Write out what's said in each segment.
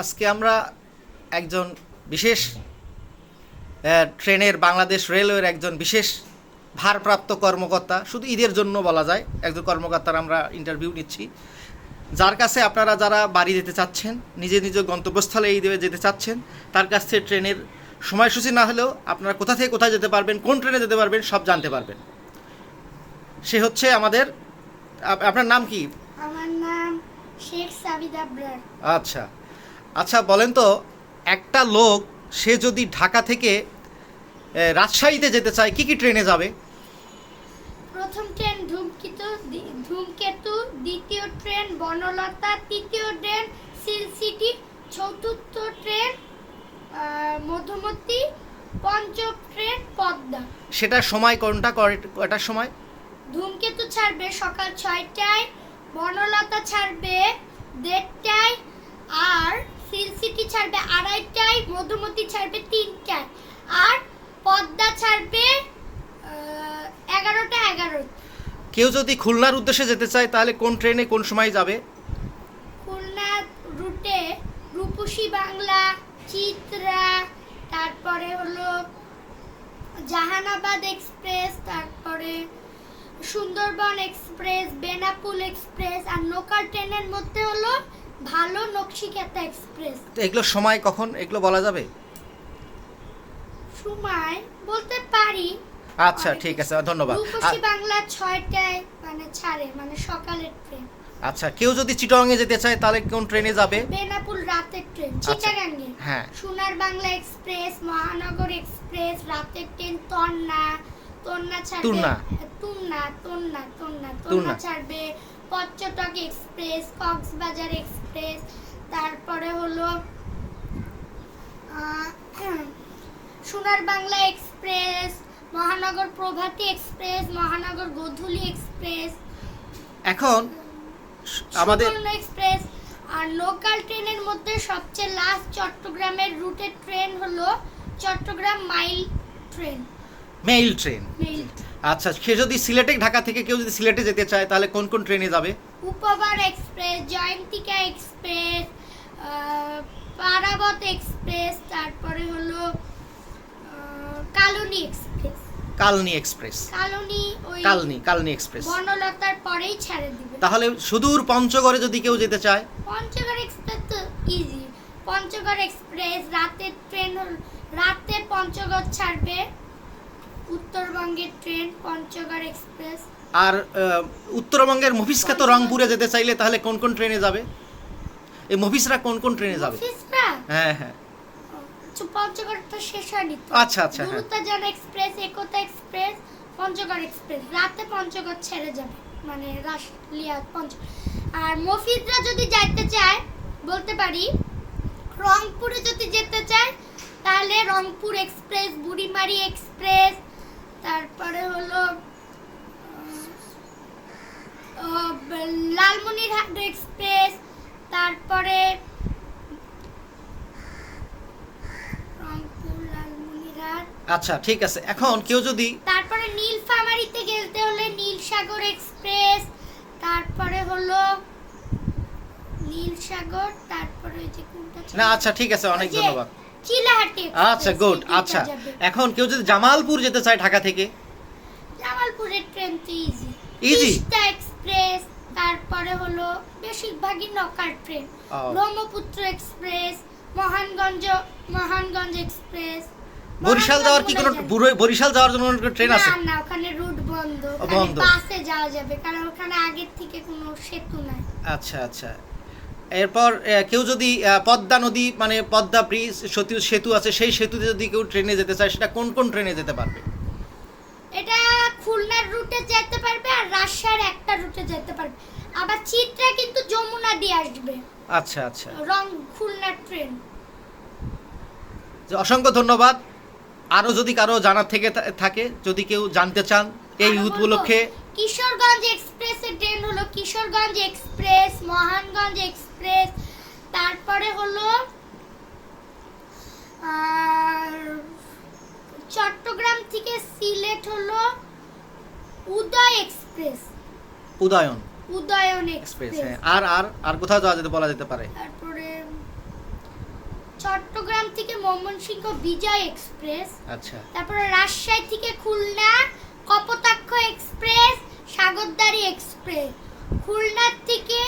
আজকে আমরা একজন বিশেষ ট্রেনের বাংলাদেশ রেলওয়ের একজন বিশেষ ভারপ্রাপ্ত কর্মকর্তা, শুধু ঈদের জন্য বলা যায়, একজন কর্মকর্তার আমরা ইন্টারভিউ নিচ্ছি, যার কাছে আপনারা যারা বাড়ি যেতে চাচ্ছেন, নিজ নিজ গন্তব্যস্থলে ঈদে যেতে চাচ্ছেন, তার কাছ থেকে ট্রেনের সময়সূচি না হলেও আপনারা কোথা থেকে কোথায় যেতে পারবেন, কোন ট্রেনে যেতে পারবেন, সব জানতে পারবেন। সে হচ্ছে আমাদের, আপনার নাম কি? আমার নাম শেখ সাবিদ আবরার। আচ্ছা আচ্ছা, বলেন তো, একটা লোক সে যদি ঢাকা থেকে রাজশাহীতে যেতে চায় কি কি ট্রেনে যাবে? প্রথম ট্রেন ধূমকেতু, দ্বিতীয় ট্রেন বনলতা, তৃতীয় ট্রেন সিল সিটি, চতুর্থ ট্রেন মধুমতি, পঞ্চম ট্রেন পদ্মা। সেটার সময় কোনটা, কয়টার সময়? ধূমকেতু ছাড়বে সকাল 6টায়, বনলতা ছাড়বে 1:30টায়, আর সিল সিটি ছাড়বে 2:30টায়, মধুমতি ছাড়বে 3টায়, আর পদ্মা ছাড়বে 11:11। কেউ যদি খুলনার উদ্দেশ্যে যেতে চায় তাহলে কোন ট্রেনে কোন সময় যাবে? খুলনা রুটে রূপসী বাংলা, চিত্রা, তারপরে হলো জাহানাবাদ এক্সপ্রেস, তারপরে সুন্দরবন এক্সপ্রেস, বেনাপুল এক্সপ্রেস, আর লোকাল ট্রেনের মধ্যে হলো ভালো নকশিকাতা এক্সপ্রেস। তো এগুলো সময় কখন, এগুলো বলা যাবে? সময় বলতে পারি। আচ্ছা ঠিক আছে, ধন্যবাদ। রূপসী বাংলা 6টায় মানে ছাড়ে, মানে সকালের ট্রেন। আচ্ছা, কেউ যদি চিটাগাংয়ে যেতে চায় তাহলে কোন ট্রেনে যাবে? বেনাপুল রাতের ট্রেন। আচ্ছা, চিটাগাঙ্গে হ্যাঁ। সোনার বাংলা এক্সপ্রেস, মহানগর এক্সপ্রেস, রাতের ট্রেন তন্না ছাড়বে, তন্না ছাড়বে, পর্যটক এক্সপ্রেস, কক্সবাজার এক্সপ্রেস, তারপরে হলো সোনার বাংলা এক্সপ্রেস, মহানগর প্রভাতী এক্সপ্রেস, মহানগর গোধূলি এক্সপ্রেস, এখন আমাদের এক্সপ্রেস। আর লোকাল ট্রেনের মধ্যে সবচেয়ে লাস্ট চট্টগ্রামের রুটের ট্রেন হলো চট্টগ্রাম মেইল ট্রেন। আচ্ছা, সে যদি সিলেটে, ঢাকা থেকে কেউ যদি সিলেটে যেতে চায় তাহলে কোন কোন ট্রেনে যাবে? উপবার express, Jayantika express, Parabat express, তারপরে হলো কালনী এক্সপ্রেস। কালনী এক্সপ্রেস বনলতার পরেই ছেড়ে দিবে। তাহলে সুদূর পঞ্চগড়ে যদি কেউ যেতে চায়? পঞ্চগড় এক্সপ্রেস তো ইজি। পঞ্চগড় এক্সপ্রেস রাতের ট্রেন, রাতে পঞ্চগড় ছাড়বে। উত্তরবঙ্গের ট্রেন পঞ্চগড় এক্সপ্রেস। আর উত্তরবঙ্গের মফিজকা তো রংপুরে যেতে চাইলে তাহলে কোন কোন ট্রেনে যাবে? এই মফিজরা কোন কোন ট্রেনে যাবে? হ্যাঁ হ্যাঁ, পঞ্চগড়টা শেষ হয়নি তো। আচ্ছা আচ্ছা, হ্যাঁ। দ্রুতযান এক্সপ্রেস, একতা এক্সপ্রেস, পঞ্চগড় এক্সপ্রেস রাতে পঞ্চগড় ছেড়ে যাবে, মানে রাসলিয়া পঞ্চগড়। আর মফিজরা যদি যাইতে চায় বলতে পারি, রংপুরে যদি যেতে চায় তাহলে রংপুর এক্সপ্রেস, বুড়িমারি এক্সপ্রেস, তারপরে হলো লালমনিরহাট এক্সপ্রেস, তারপরে আচ্ছা ঠিক আছে। এখন কেউ যদি, তারপরে নীলফামারীতে গেলতে হলে নীলসাগর এক্সপ্রেস, তারপরে হলো নীলসাগর, তারপরে ওই যে কোনটা না, আচ্ছা ঠিক আছে, অনেক ধন্যবাদ। চিলাহাটি। আচ্ছা গুড। আচ্ছা, এখন কেউ যদি জামালপুর যেতে চায় ঢাকা থেকে? জামালপুরের ট্রেন তো ইজি। ইজি এক্সপ্রেস, তারপরে হলো বেশিরভাগই local train. Brahmaputra express, Mahanganj express. Barishal যাওয়ার কি কোনো, বরিশাল যাওয়ার জন্য ট্রেন আছে? না, ওখানে রুট বন্ধ। বাসে যাওয়া যাবে, কারণ ওখানে আগের থেকে কোনো সেতু নাই। আচ্ছা আচ্ছা। এরপর কেউ যদি পদ্মা নদী, মানে পদ্মা ব্রিজ, সেতু আছে, সেই সেতুতে যদি কেউ ট্রেনে যেতে চায় সেটা কোন কোন ট্রেনে যেতে পারবে? এটা খুলনার রুটে যেতে পারবে, আর রাজশাহীর একটা রুটে যেতে পারবে। আবার চিত্রা কিন্তু যমুনা দিয়ে আসবে। আচ্ছা আচ্ছা, খুলনার ট্রেন। অসংখ্য ধন্যবাদ। আরো যদি কারো জানার থেকে থাকে, যদি কেউ জানতে চান এই ঈদ উপলক্ষে, কিশোরগঞ্জ এক্সপ্রেসের ট্রেন হলো কিশোরগঞ্জ এক্সপ্রেস, মহানগঞ্জ এক্সপ্রেস, তারপরে হলো চট্টগ্রাম থেকে সিলেট হলো উদয় এক্সপ্রেস। উদয়ন এক্সপ্রেস। আর আর আর কোথাও যাওয়া যেতে বলা যেতে পারে? তারপরে চট্টগ্রাম থেকে ময়মনসিংহ বিজয় এক্সপ্রেস, আচ্ছা তারপরে রাজশাহী থেকে খুলনা কপোতাক্ষ এক্সপ্রেস, সাগরদাড়ি এক্সপ্রেস, খুলনা থেকে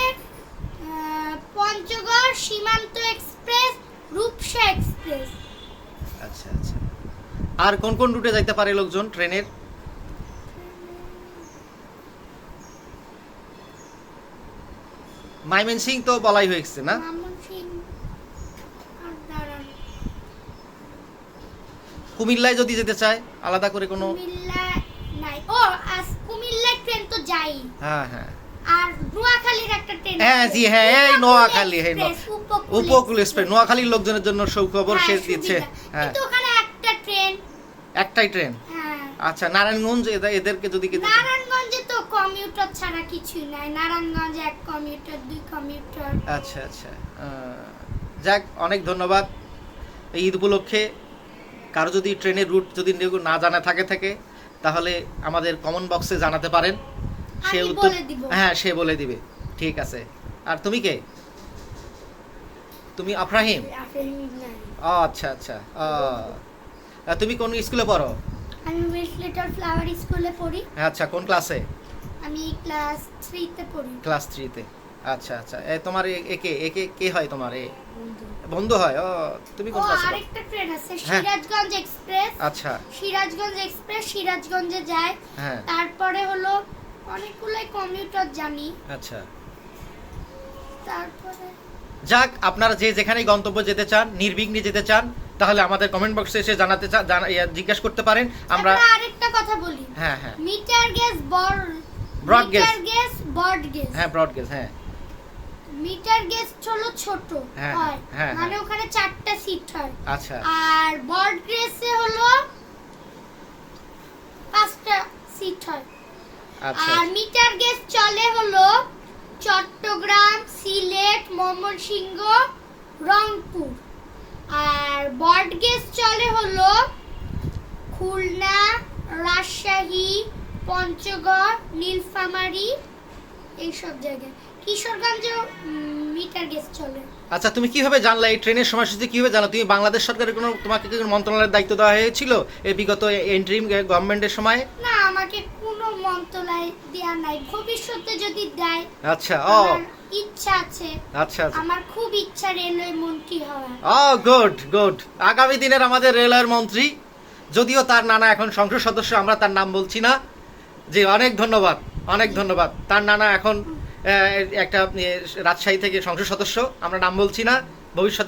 পঞ্চগড় সীমান্ত এক্সপ্রেস, রূপসা এক্সপ্রেস। আচ্ছা আচ্ছা। আর কোন কোন রুটে যাইতে পারে লোকজন ট্রেনের? ময়মনসিংহ তো বলাই হয়েছে না? ময়মনসিংহ আর দাঁড়ান, কুমিল্লায় যদি যেতে চায় আলাদা করে কোনো? কুমিল্লা নাই। ও কুমিল্লার ট্রেন তো যাই। হ্যাঁ হ্যাঁ আর নোয়াখালীর একটা ট্রেন হ্যাঁ আছে। জি হ্যাঁ, এই নোয়াখালী, এই এক্সপ্রেস, উপকূল এক্সপ্রেস, নোয়াখালীর লোকজনের জন্য সুখবর হ্যাঁ, সে সুবিধা। দিচ্ছে। হ্যাঁ, কিন্তু ওখানে একটা ট্রেন। একটাই ট্রেন। হ্যাঁ, আচ্ছা, নারায়ণগঞ্জ এদেরকে যদি নারায়ণগঞ্জে তো কমিউটার ছাড়া কিছুই নাই। নারায়ণগঞ্জে এক কমিউটার, দুই কমিউটার। আচ্ছা আচ্ছা। যাক, অনেক ধন্যবাদ। এই ঈদ উপলক্ষে কারো যদি ট্রেনের রুট যদি না জানা থাকে তাহলে আমাদের কমেন্ট বক্সে জানাতে পারেন, সে আমি উত্তর বলে দিব। হ্যাঁ সে বলে দিবে। ঠিক আছে। আর তুমি কে? তুমি আফরাহিম? ও আচ্ছা আচ্ছা। তুমি কোন স্কুলে পড়ো? আমি উইশ লিটল ফ্লাওয়ার স্কুলে পড়ি। আচ্ছা, কোন ক্লাসে? আমি ক্লাস 3 তে পড়ি। ক্লাস 3 তে। আচ্ছা আচ্ছা। তোমার একে কে হয় তোমার? বন্ধু হয়? ও, তুমি কোন ও ক্লাসে? আরেকটা ট্রেন আছে, হ্যাঁ। সিরাজগঞ্জ এক্সপ্রেস। আচ্ছা সিরাজগঞ্জ এক্সপ্রেস সিরাজগঞ্জে যায়। হ্যাঁ তারপরে হলো অনেকগুলাই কমিউটার জানি। আচ্ছা। তারপরে যাক, আপনারা যে যেখানেই গন্তব্য যেতে চান, নির্বিঘ্নে যেতে চান, তাহলে আমাদের কমেন্ট বক্সে এসে জানাতে জিজ্ঞাসা করতে পারেন। আমরা তারপরে আরেকটা কথা বলি। হ্যাঁ হ্যাঁ meter gauge broad gauge. Meter gauge broad gauge. হ্যাঁ, ব্রড গেজ। হ্যাঁ মিটার গেজ হলো ছোট হ্যাঁ, হয়, হ্যাঁ, মানে হ্যাঁ। ওখানে 4টা সিট হয়। আচ্ছা আর বর্ড গেজে হলো 5টা সিট হয়। আচ্ছা আর মিটার গেজ চলে হলো চট্টগ্রাম, সিলেট, ময়মনসিংহ, রংপুর। আর বর্ড গেজ চলে হলো খুলনা, রাজশাহী, পঞ্চগড়, নীলফামারী, এইসব জায়গায়। কিশোরগঞ্জেও মিটার গেজ চলে। আচ্ছা, তুমি কিভাবে জানলা এই ট্রেনের সময়সূচি কিভাবে জানো? তুমি বাংলাদেশ সরকারের তোমাকে কি কোনো মন্ত্রণালয়ের দায়িত্ব দেওয়া হয়েছিল এই বিগত ইন্টারিম গভর্নমেন্টের সময়? না, আমাকে কোনো মন্ত্রণালয় দেয়া নাই। ভবিষ্যতে যদি দেয়, আচ্ছা। ও আমার ইচ্ছা আছে। আচ্ছা আচ্ছা। আমার খুব ইচ্ছা রেলওয়ে মন্ত্রী হওয়ার। ও গুড গুড। আগামী দিনের আমাদের রেলওয়ের মন্ত্রী, যদিও তার নানা এখন সংসদ সদস্য, আমরা তার নাম বলছি না। জি, অনেক ধন্যবাদ, অনেক ধন্যবাদ। তার নানা এখন একটা রাজশাহী থেকে সংসদ সদস্য, আমরা নাম বলছি না। ভবিষ্যতে